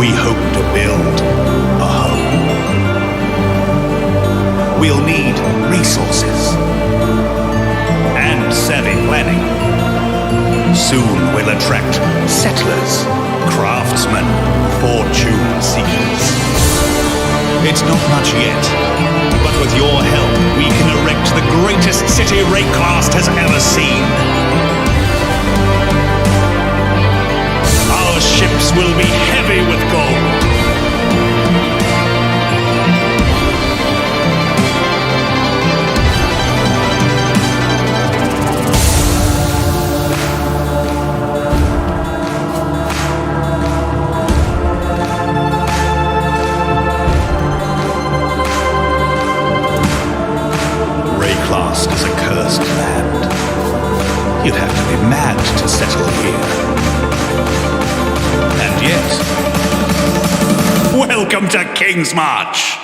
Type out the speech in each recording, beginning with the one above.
we hope to build a home. We'll need resources and savvy planning. Soon we'll attract settlers, craftsmen, fortune seekers. It's not much yet, but with your help, we can erect the greatest city Rayclast has ever seen. Our ships will be heavy with gold. Rayclast is a cursed land. You'd have to be mad to settle here. And yet, welcome to King's March!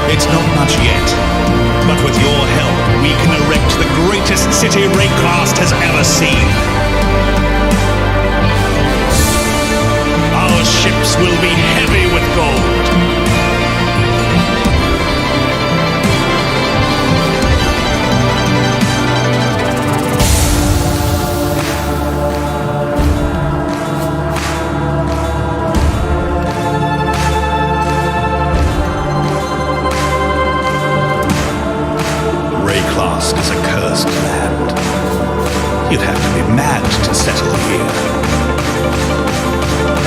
It's not much yet, but with your help, we can erect the greatest city Rayclast has ever seen. Our ships will be heavy with gold. Rayclast is a cursed land. You'd have to be mad to settle here.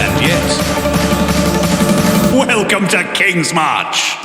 And yet, welcome to King's March!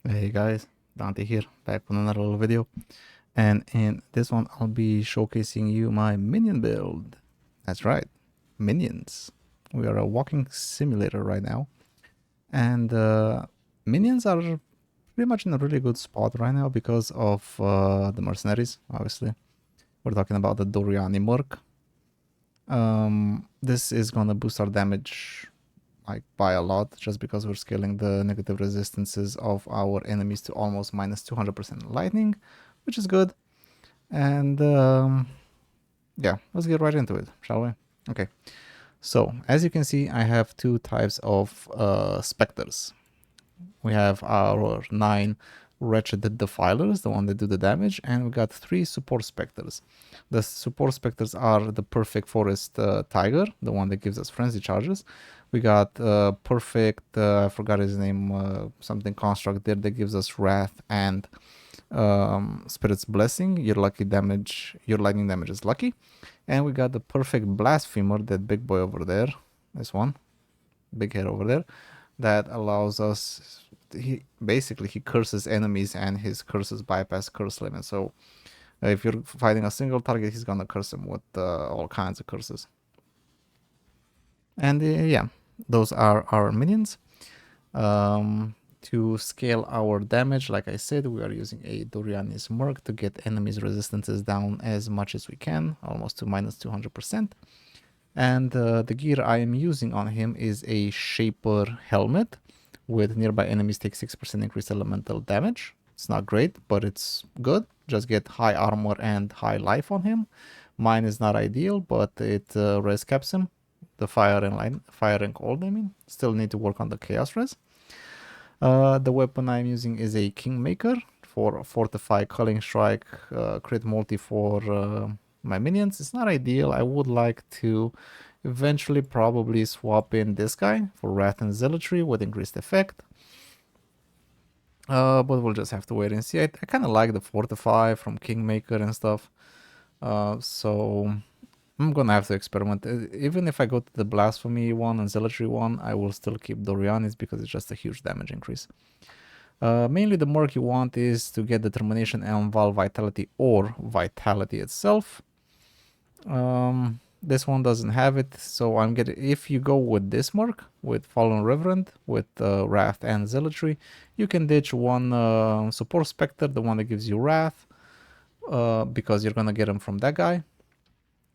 Hey guys, Dante here, back with another little video. And in this one, I'll be showcasing you my minion build. That's right, minions. We are a walking simulator right now. And minions are pretty much in a really good spot right now because of the mercenaries, obviously. We're talking about the Doriani Merc. This is gonna boost our damage like by a lot, just because we're scaling the negative resistances of our enemies to almost minus 200% lightning, which is good. And yeah, let's get right into it, shall we? Okay, so as you can see, I have two types of specters. We have our 9 Wretched Defilers, the one that do the damage, and we got 3 support specters. The support specters are the perfect forest tiger, the one that gives us frenzy charges. We got perfect, I forgot his name, something construct there that gives us wrath and spirit's blessing. Your lucky damage, your lightning damage is lucky. And we got the perfect blasphemer, that big boy over there, this one, big head over there, that allows us, he curses enemies and his curses bypass curse limit. So if you're fighting a single target, he's gonna curse him with all kinds of curses. And yeah, those are our minions. To scale our damage, like I said, we are using a Doriani's Merc to get enemies' resistances down as much as we can, almost to minus 200%. And the gear I am using on him is a Shaper helmet with nearby enemies take 6% increased elemental damage. It's not great, but it's good. Just get high armor and high life on him. Mine is not ideal, but it res caps him. The fire and cold, I mean. Still need to work on the chaos res. The weapon I'm using is a Kingmaker for Fortify, Culling Strike, crit multi for my minions. It's not ideal. I would like to eventually probably swap in this guy for Wrath and Zealotry with increased effect. But we'll just have to wait and see. I kind of like the Fortify from Kingmaker and stuff. So I'm gonna have to experiment. Even if I go to the Blasphemy one and Zealotry one, I will still keep Dorianis because it's just a huge damage increase. Mainly the Merc you want is to get Determination and Val Vitality or Vitality itself. This one doesn't have it, so I'm getting, if you go with this Merc, with Fallen Reverend, with Wrath and Zealotry, you can ditch one support Spectre, the one that gives you Wrath, because you're gonna get him from that guy.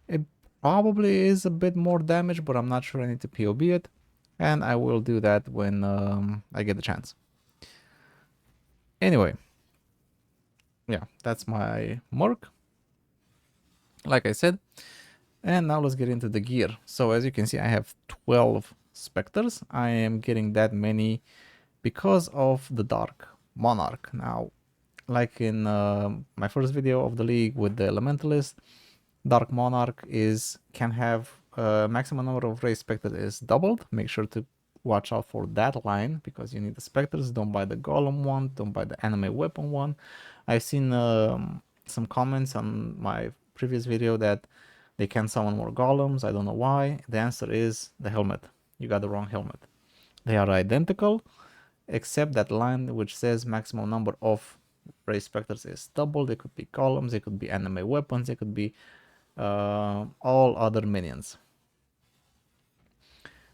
It probably is a bit more damage, but I'm not sure. I need to POB it, and I will do that when I get the chance. Anyway, yeah, that's my Merc, like I said. And now let's get into the gear. So as you can see, I have 12 Spectres. I am getting that many because of the Dark Monarch. Now, like in my first video of the league with the Elementalist, Dark Monarch can have maximum number of raised Spectres is doubled. Make sure to watch out for that line because you need the Spectres. Don't buy the Golem one. Don't buy the anime weapon one. I've seen some comments on my previous video that they can summon more golems. I don't know why. The answer is the helmet. You got the wrong helmet. They are identical, except that line which says maximum number of raised specters is doubled. They could be golems, they could be anime weapons, they could be all other minions.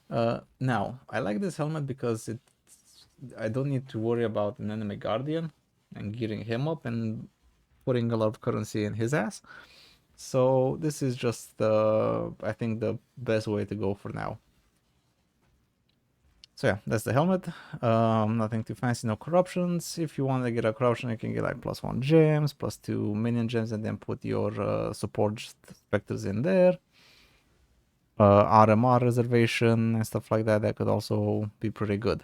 Now, I like this helmet because I don't need to worry about an enemy guardian and gearing him up and putting a lot of currency in his ass. So this is just, I think, the best way to go for now. So yeah, that's the helmet. Nothing too fancy, no corruptions. If you want to get a corruption, you can get like +1 gems, +2 minion gems, and then put your support specters in there. RMR reservation and stuff like that, that could also be pretty good.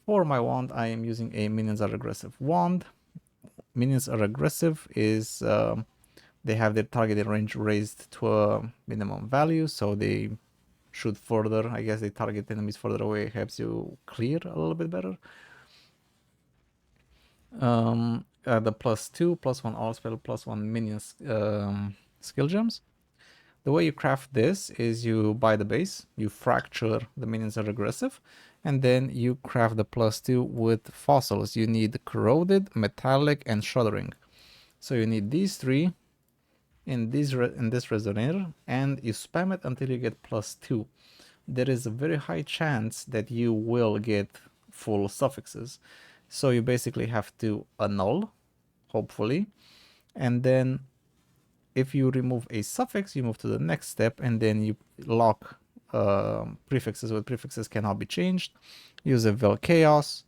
For my wand, I am using a minions are aggressive wand. Minions are aggressive is they have their targeted range raised to a minimum value, so they shoot further. I guess they target enemies further away, helps you clear a little bit better. The +2, +1 all spell, +1 minions skill gems. The way you craft this is you buy the base, you fracture the minions are aggressive, and then you craft the +2 with fossils. You need corroded, metallic, and shuddering. So you need these 3 in this resonator, and you spam it until you get +2. There is a very high chance that you will get full suffixes. So you basically have to annul, hopefully, and then if you remove a suffix, you move to the next step, and then you lock prefixes with prefixes cannot be changed. Use a Vel Chaos,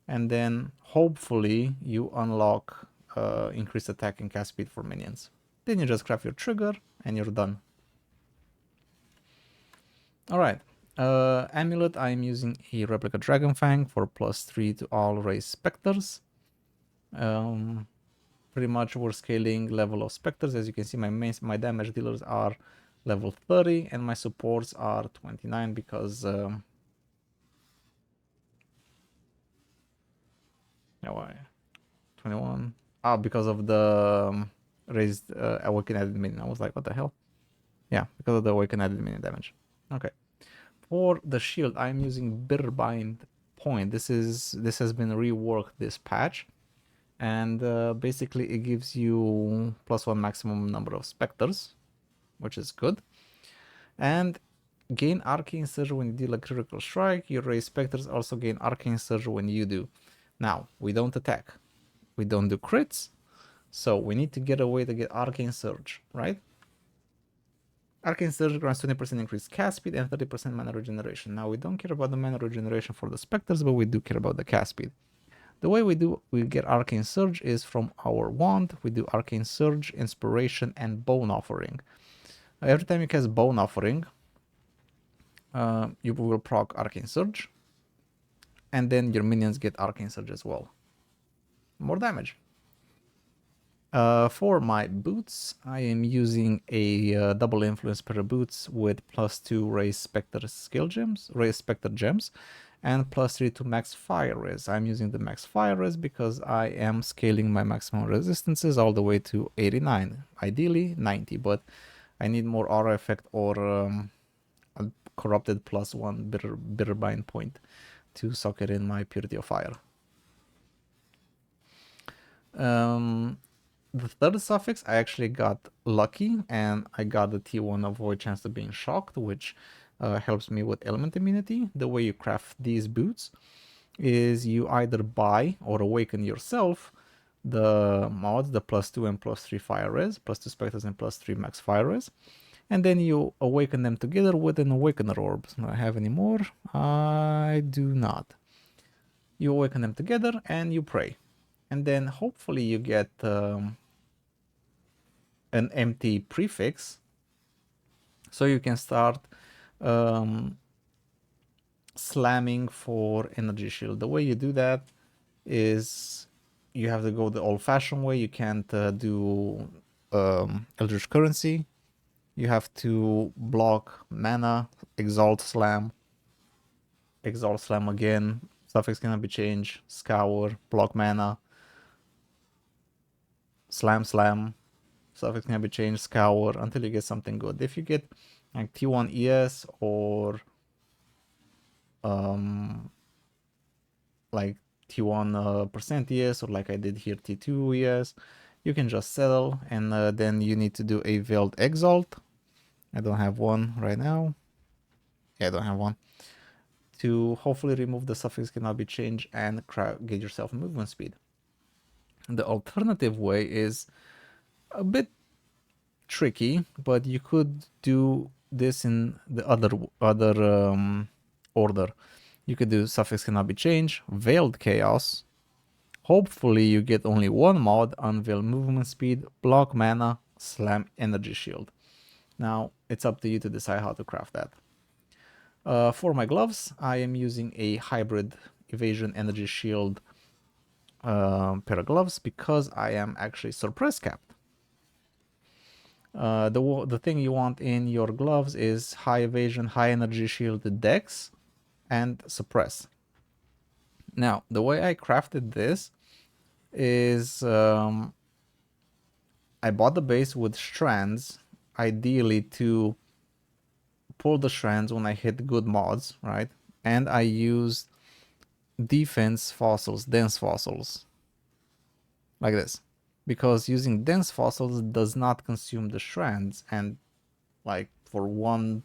and then hopefully you unlock increased attack and cast speed for minions. Then you just craft your trigger and you're done. Alright, amulet, I'm using a replica Dragonfang for +3 to all race specters. Pretty much we're scaling level of specters. As you can see, my damage dealers are level 30 and my supports are 29 because why 21? Because of the raised awakened added minion. I was like, what the hell? Yeah, because of the awakened added minion damage. Okay. For the shield, I'm using Bitterbind Point. This has been reworked this patch, and basically it gives you +1 maximum number of specters, which is good. And gain Arcane Surge when you deal a critical strike. Your raised specters also gain Arcane Surge when you do. Now, we don't attack. We don't do crits. So we need to get a way to get Arcane Surge, right? Arcane Surge grants 20% increased cast speed and 30% mana regeneration. Now we don't care about the mana regeneration for the specters, but we do care about the cast speed. The way we get Arcane Surge is from our wand. We do Arcane Surge, Inspiration, and Bone Offering. Every time you cast Bone Offering, you will proc Arcane Surge, and then your minions get Arcane Surge as well. More damage. For my boots, I am using a double influence pair of boots with +2 raise Spectre skill gems, raise Spectre gems, and +3 to max fire res. I'm using the max fire res because I am scaling my maximum resistances all the way to 89, ideally 90, but I need more aura effect or a corrupted +1 bitterbind point to socket in my purity of fire. The third suffix, I actually got lucky and I got the T1 avoid chance of being shocked, which helps me with element immunity. The way you craft these boots is you either buy or awaken yourself the mods, the +2 and +3 fire res, +2 specters and +3 max fire res, and then you awaken them together with an awakener orb. Do I have any more? I do not. You awaken them together and you pray, and then hopefully you get an empty prefix, so you can start slamming for energy shield. The way you do that is you have to go the old-fashioned way. You can't do Eldritch Currency. You have to block mana, Exalt Slam again, suffix cannot be changed, Scour, block mana, Slam, suffix can be changed, Scour, until you get something good. If you get like T1 ES or like T1 percent ES, or like I did here T2 ES, you can just settle, and then you need to do a Veiled Exalt. I don't have one right now. Yeah, I don't have one. To hopefully remove the suffix cannot be changed and get yourself movement speed. The alternative way is a bit tricky, but you could do this in the other order. You could do suffix cannot be changed, Veiled Chaos. Hopefully you get only one mod, Unveil movement speed, block mana, Slam energy shield. Now it's up to you to decide how to craft that. For my gloves, I am using a hybrid evasion energy shield pair of gloves because I am actually suppress capped. The thing you want in your gloves is high evasion, high energy shield, dex, and suppress. Now, the way I crafted this is I bought the base with strands, ideally to pull the strands when I hit good mods, right? and I used defense fossils, dense fossils, like this, because using dense fossils does not consume the shreds, and like for one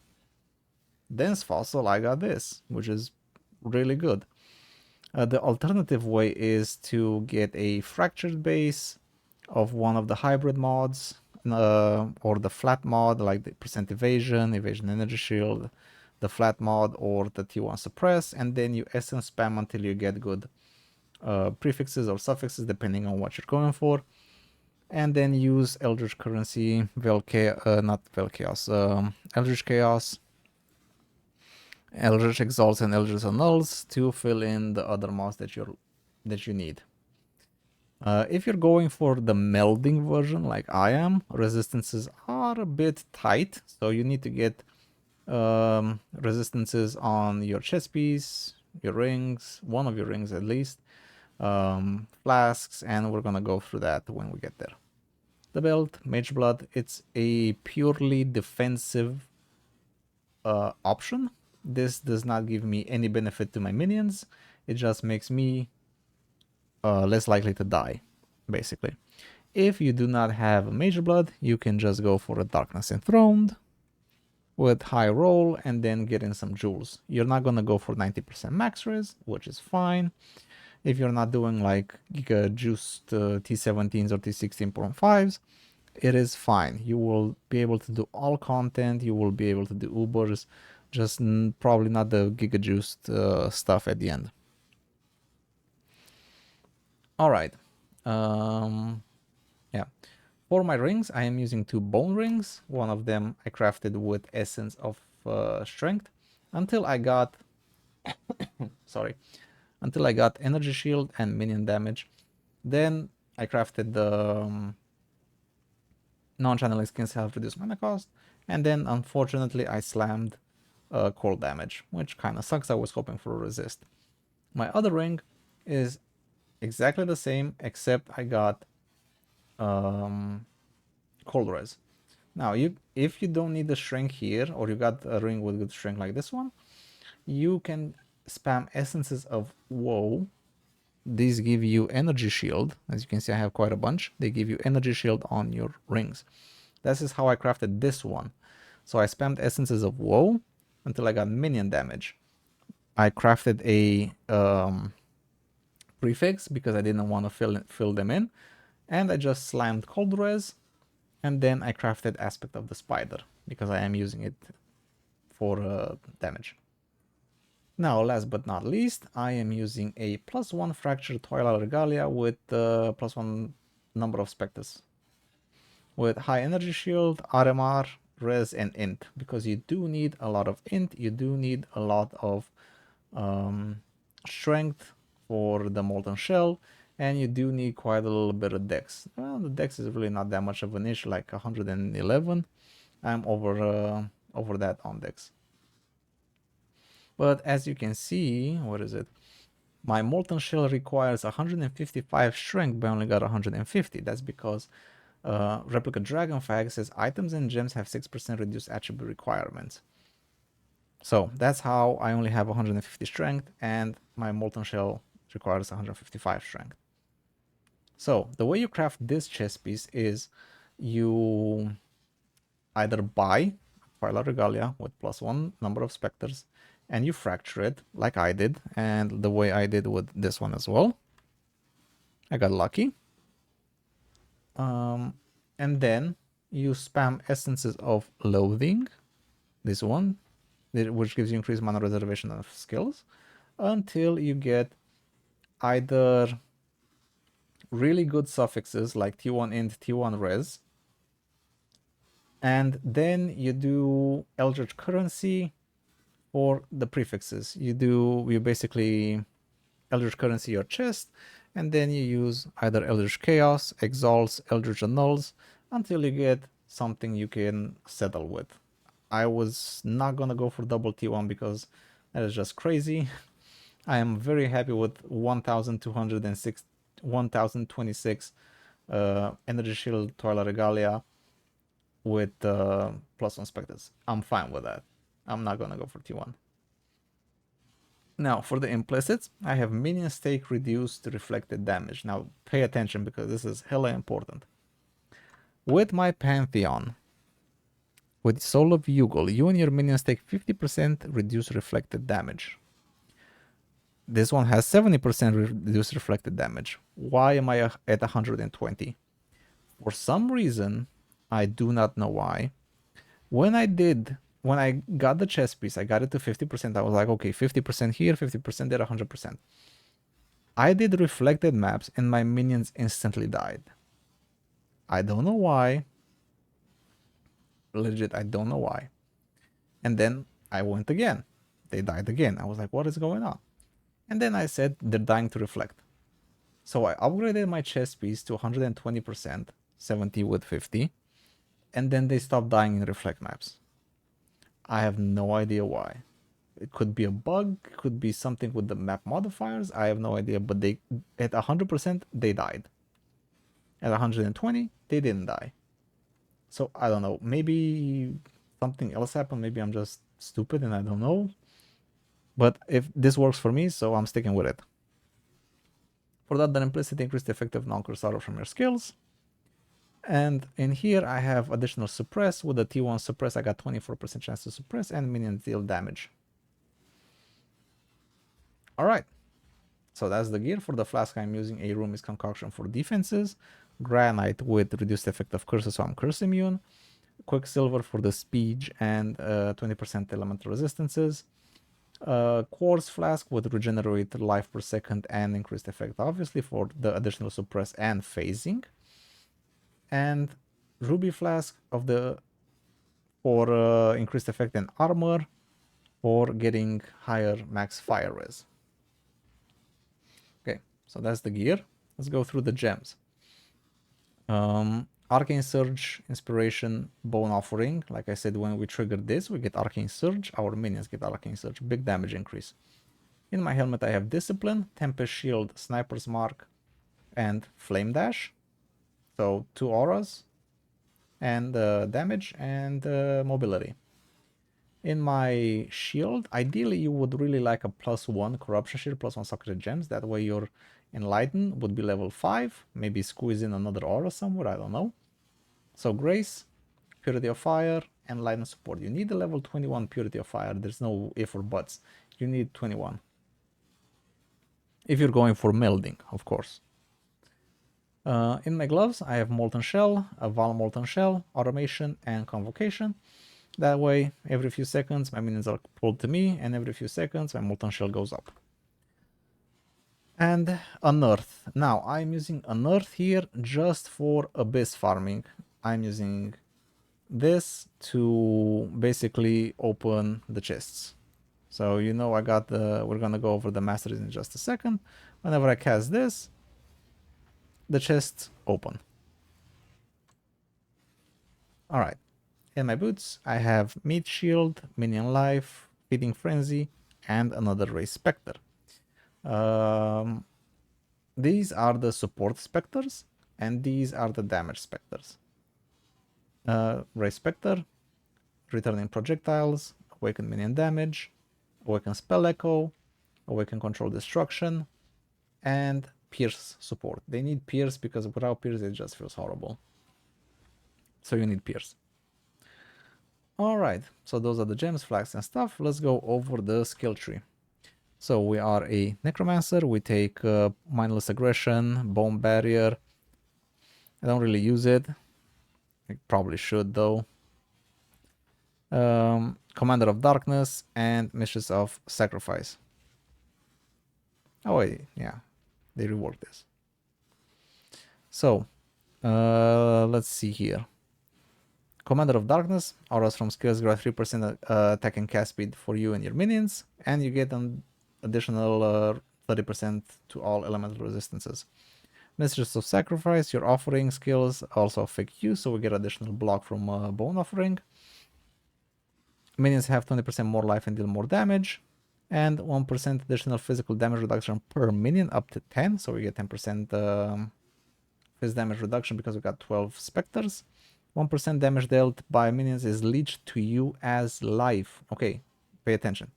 dense fossil I got this, which is really good. The alternative way is to get a fractured base of one of the hybrid mods, or the flat mod like the percent evasion, evasion energy shield, the flat mod, or the T1 suppress, and then you essence spam until you get good prefixes or suffixes depending on what you're going for, and then use Eldritch Currency, Eldritch Chaos, Eldritch Exalts, and Eldritch Annuls to fill in the other mods that you need. If you're going for the melding version like I am, resistances are a bit tight, so you need to get resistances on your chest piece, your rings, one of your rings at least, flasks, and we're gonna go through that when we get there. The belt, Mage Blood, it's a purely defensive option. This does not give me any benefit to my minions. It just makes me less likely to die, basically. If you do not have a Mage Blood, you can just go for a Darkness Enthroned with high roll and then get in some jewels. You're not gonna go for 90% max res, which is fine. If you're not doing like Giga Juiced T17s or T16.5s, it is fine. You will be able to do all content, you will be able to do Ubers, just probably not the Giga Juiced stuff at the end. Alright, yeah. For my rings, I am using 2 bone rings. One of them I crafted with Essence of Strength until I got until I got Energy Shield and Minion Damage. Then I crafted the non-channeling skins to help reduce mana cost, and then unfortunately I slammed cold damage, which kind of sucks. I was hoping for a resist. My other ring is exactly the same, except I got cold res. Now, if you don't need the shrink here, or you got a ring with good shrink like this one, you can spam Essences of Woe. These give you energy shield. As you can see, I have quite a bunch. They give you energy shield on your rings. This is how I crafted this one. So I spammed Essences of Woe until I got minion damage. I crafted a prefix because I didn't want to fill them in, and I just slammed cold res, and then I crafted Aspect of the Spider because I am using it for damage. Now, last but not least, I am using a +1 Fractured Chayula Regalia with +1 number of Specters, with high energy shield, RMR, res, and int, because you do need a lot of int, you do need a lot of strength for the Molten Shell, and you do need quite a little bit of dex. Well, the dex is really not that much of an issue, like 111. I'm over that on dex. But as you can see, what is it? My Molten Shell requires 155 strength, but I only got 150. That's because Replica Dragon Fag says items and gems have 6% reduced attribute requirements. So that's how I only have 150 strength, and my Molten Shell requires 155 strength. So the way you craft this chest piece is you either buy Chayula Regalia with +1 number of Specters, and you fracture it like I did, and the way I did with this one as well. I got lucky. And then you spam Essences of Loathing, this one, which gives you increased mana reservation of skills, until you get either really good suffixes like T1 int, T1 res, and then you do Eldritch Currency for the prefixes. You basically Eldritch Currency your chest, and then you use either Eldritch Chaos, Exalts, Eldritch Annuls, until you get something you can settle with. I was not gonna go for double T1 because that is just crazy. I am very happy with 1026 Energy Shield Chayula Regalia with +1 Specters. I'm fine with that. I'm not gonna go for T1. Now, for the implicits, I have minion stake reduced reflected damage. Now, pay attention because this is hella important. With my Pantheon, with Soul of Yugal, you and your minions take 50% reduced reflected damage. This one has 70% reduced reflected damage. Why am I at 120? For some reason, I do not know why. When I got the chess piece, I got it to 50%. I was like, okay, 50% here, 50% there, 100%. I did reflected maps and my minions instantly died. I don't know why. Legit, I don't know why. And then I went again. They died again. I was like, what is going on? And then I said, they're dying to reflect. So I upgraded my chess piece to 120%, 70 with 50. And then they stopped dying in reflect maps. I have no idea why. It could be a bug, it could be something with the map modifiers. I have no idea, but they at 100% they died. At 120, they didn't die. So I don't know. Maybe something else happened. Maybe I'm just stupid and I don't know. But if this works for me, so I'm sticking with it. For that, the implicit increased the effective non-curse arrow from your skills. And in here, I have additional suppress. With the T1 suppress, I got 24% chance to suppress and minions deal damage. Alright, so that's the gear. For the flask, I'm using a Rumi's Concoction for defenses, Granite with reduced effect of curses, so I'm curse immune, Quicksilver for the speed and 20% elemental resistances, Quartz Flask with regenerate life per second and increased effect, obviously, for the additional suppress and phasing, and Ruby Flask of the for increased effect and armor for getting higher max fire res. Okay, so that's the gear. Let's go through the gems. Arcane Surge, Inspiration, Bone Offering. Like I said, when we trigger this, we get Arcane Surge. Our minions get Arcane Surge. Big damage increase. In my helmet, I have Discipline, Tempest Shield, Sniper's Mark, and Flame Dash. So 2 auras, and damage and mobility. In my shield, ideally you would really like a +1 corruption shield, +1 sacred gems. That way your enlighten would be level 5. Maybe squeeze in another aura somewhere, I don't know. So grace, purity of fire, and light and support. You need a level 21 purity of fire. There's no if or buts. You need 21. If you're going for melding, of course. In my gloves, I have Molten Shell, a Val Molten Shell, Automation, and Convocation. That way, every few seconds, my minions are pulled to me, and every few seconds, my Molten Shell goes up. And Unearth. Now, I'm using Unearth here just for Abyss farming. I'm using this to basically open the chests. So, you know, I got the... We're gonna go over the masters in just a second. Whenever I cast this, the chests open. Alright. In my boots, I have Meat Shield, Minion Life, Feeding Frenzy, and another Race Spectre. These are the support Spectres, and these are the damage Spectres. Race Spectre, Returning Projectiles, Awaken Minion Damage, Awaken Spell Echo, Awaken Control Destruction, and Pierce support. They need Pierce because without Pierce it just feels horrible. So you need Pierce. Alright, so those are the gems, flags, and stuff. Let's go over the skill tree. So we are a Necromancer. We take Mindless Aggression, Bone Barrier. I don't really use it. I probably should though. Commander of Darkness and Mistress of Sacrifice. Oh wait, yeah, they reworked this. So, let's see here. Commander of Darkness, auras from skills grant 3% attack and cast speed for you and your minions, and you get an additional 30% to all elemental resistances. Mistress of Sacrifice, your offering skills also affect you, so we get additional block from Bone Offering. Minions have 20% more life and deal more damage, and 1% additional physical damage reduction per minion up to 10, so we get 10% phys damage reduction because we got 12 Spectres. 1% damage dealt by minions is leached to you as life. Okay, pay attention.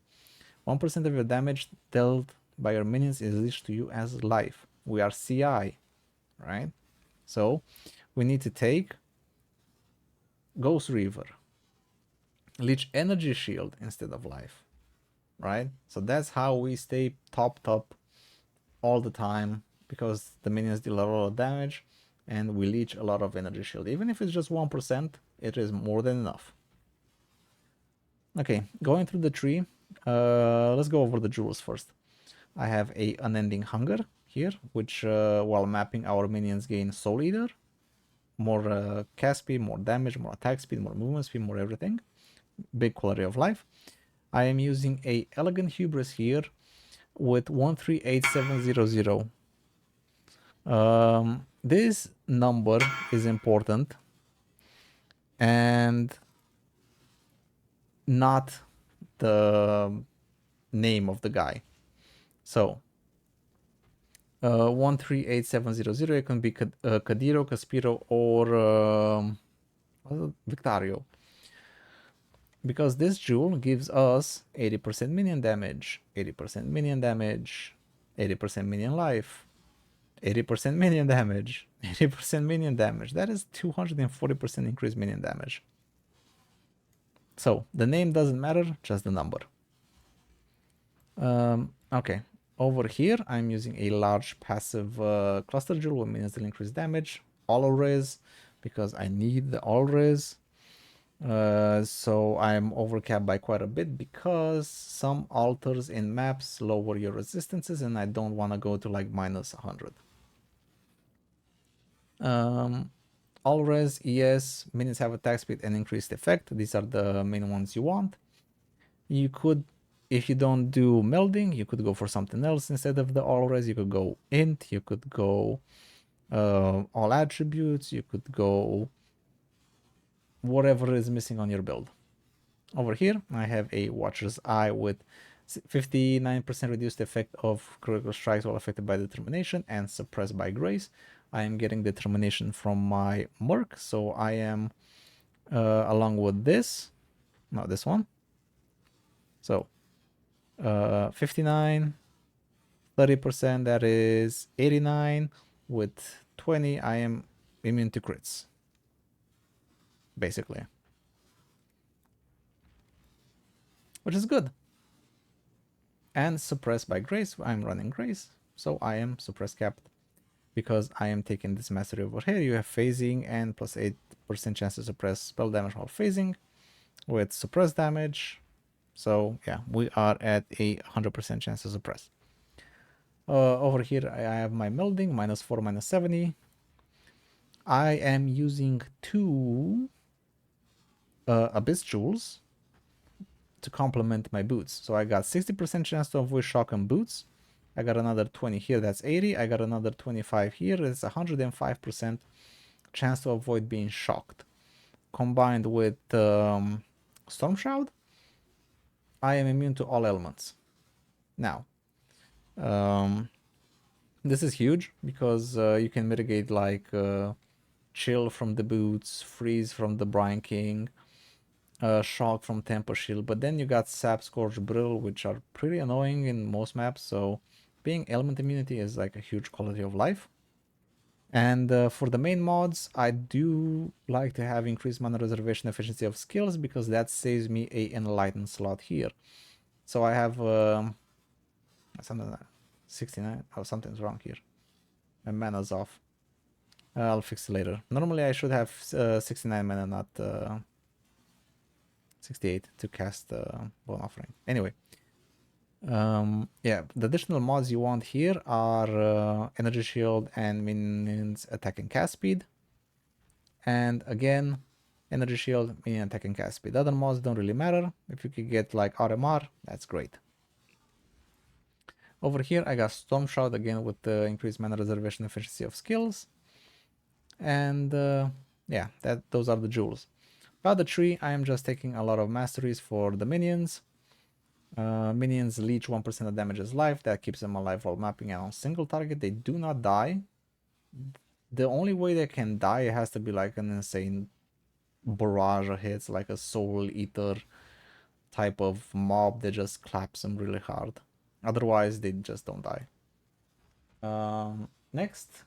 1% of your damage dealt by your minions is leached to you as life. We are CI, right? So we need to take Ghost Reaver, leech energy shield instead of life, right? So that's how we stay top all the time, because the minions deal a lot of damage and we leech a lot of energy shield. Even if it's just 1%, it is more than enough. Okay, going through the tree, let's go over the jewels first. I have a Unending Hunger here, which while mapping our minions gain Soul Eater, more cast speed, more damage, more attack speed, more movement speed, more everything. Big quality of life. I am using a Elegant Hubris here with 138700. This number is important and not the name of the guy. So 138700, it can be Kadiro, Caspiro, or Victario. Because this jewel gives us 80% minion damage, 80% minion damage, 80% minion life, 80% minion damage, 80% minion damage. That is 240% increased minion damage. So the name doesn't matter, just the number. Okay, over here I'm using a large passive cluster jewel with minions that increase damage, all res, because I need the all res. So I'm overcapped by quite a bit because some altars in maps lower your resistances and I don't want to go to like minus 100. All res, ES, minions have attack speed and increased effect. These are the main ones you want. You could, if you don't do melding, you could go for something else instead of the all res. You could go int, you could go all attributes, you could go whatever is missing on your build. Over here, I have a Watcher's Eye with 59% reduced effect of critical strikes while affected by determination and suppressed by grace. I am getting determination from my Merc, so I am along with this, not this one. So 59, 30%, that is 89. With 20, I am immune to crits, basically, which is good. And suppressed by grace, I'm running grace, so I am suppressed capped because I am taking this mastery over here. You have phasing and plus 8% chance to suppress spell damage while phasing with suppressed damage. So yeah, we are at a 100% chance to suppress. Over here I have my melding, -4, -70. I am using 2 Abyss Jewels to complement my boots. So I got 60% chance to avoid shock and boots. I got another 20 here, that's 80. I got another 25 here, it's 105% chance to avoid being shocked. Combined with Storm Shroud, I am immune to all elements. Now, this is huge because you can mitigate like chill from the boots, freeze from the Brine King, shock from Tempo Shield, but then you got Sap, Scorch, Brill, which are pretty annoying in most maps, so being element immunity is like a huge quality of life. And for the main mods, I do like to have increased mana reservation efficiency of skills because that saves me a enlightened slot here. So I have something like 69. Oh, something's wrong here. My mana's off. I'll fix it later. Normally I should have 69 mana, not 68 to cast Bone Offering. Anyway, yeah, the additional mods you want here are Energy Shield and minions attack and cast speed. And again, Energy Shield, minion attack and cast speed. The other mods don't really matter. If you could get like RMR, that's great. Over here I got Storm Shroud again with the increased mana reservation efficiency of skills. And yeah, those are the jewels. About the tree, I am just taking a lot of masteries for the minions. Minions leech 1% of damage as life. That keeps them alive while mapping out on single target. They do not die. The only way they can die, it has to be like an insane barrage of hits, like a Soul Eater type of mob that just claps them really hard. Otherwise, they just don't die. Next,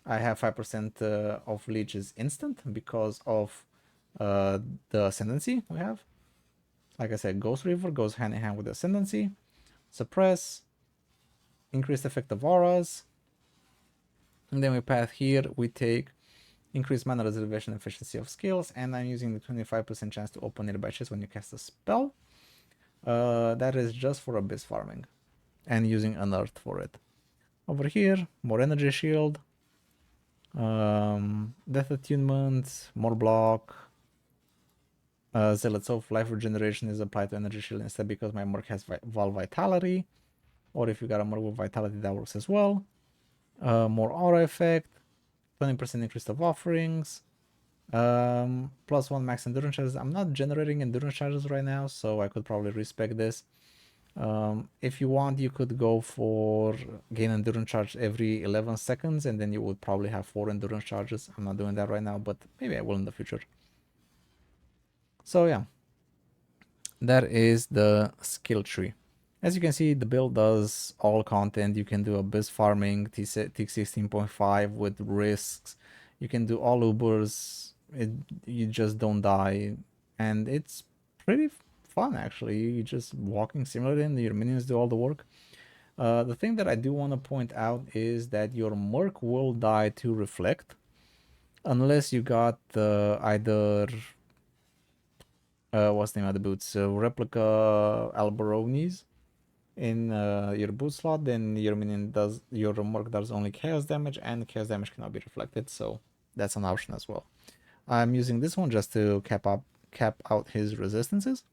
I have 5% of leeches instant because of the ascendancy we have. Like I said, Ghost River goes hand in hand with the ascendancy. Suppress, increased effect of auras. And then we path here, we take increased mana reservation efficiency of skills, and I'm using the 25% chance to open nearby chests when you cast a spell. That is just for abyss farming and using unearthed for it. Over here, more energy shield, death attunement, more block. Zealot's Oath life regeneration is applied to energy shield instead because my Merc has Val Vitality. Or if you got a Merc with Vitality, that works as well. More aura effect, 20% increase of offerings, +1 max endurance charges. I'm not generating endurance charges right now, so I could probably respec this. If you want, you could go for gain endurance charge every 11 seconds, and then you would probably have 4 endurance charges. I'm not doing that right now, but maybe I will in the future. So yeah, that is the skill tree. As you can see, the build does all content. You can do abyss farming, T16.5 with risks. You can do all Ubers. You just don't die. And it's pretty fun, actually. You're just walking similarly and your minions do all the work. The thing that I do want to point out is that your Merc will die to reflect. Unless you got either... what's the name of the boots? Replica Alberonis in your boot slot, then your Merc does only chaos damage, and chaos damage cannot be reflected, so that's an option as well. I'm using this one just to cap out his resistances.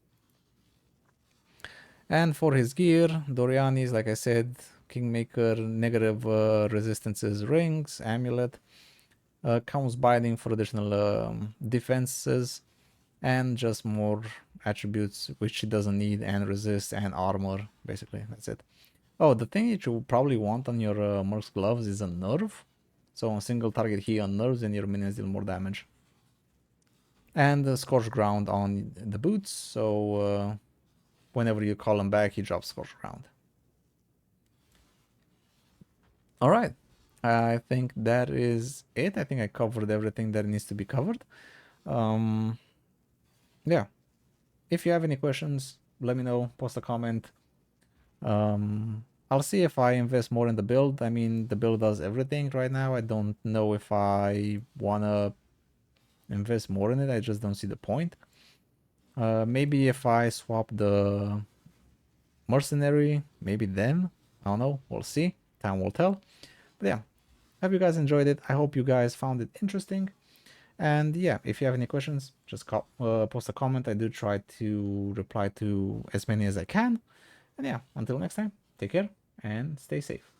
And for his gear, Doriani's, like I said, Kingmaker, negative resistances, rings, amulet, counts binding for additional defenses, and just more attributes which he doesn't need, and resist and armor. Basically, that's it. Oh, the thing that you probably want on your Merc's gloves is a nerve. So on single target he unnerves and your minions deal more damage. And the Scorched Ground on the boots, so whenever you call him back, he drops Scorched Ground. Alright, I think that is it. I think I covered everything that needs to be covered. Yeah, if you have any questions, let me know, post a comment. I'll see if I invest more in the build. I mean, the build does everything right now. I don't know if I wanna invest more in it. I just don't see the point. Maybe if I swap the Mercenary, maybe then. I don't know, we'll see, time will tell. But yeah, hope you guys enjoyed it. I hope you guys found it interesting. And yeah, if you have any questions, just post a comment. I do try to reply to as many as I can. And yeah, until next time, take care and stay safe.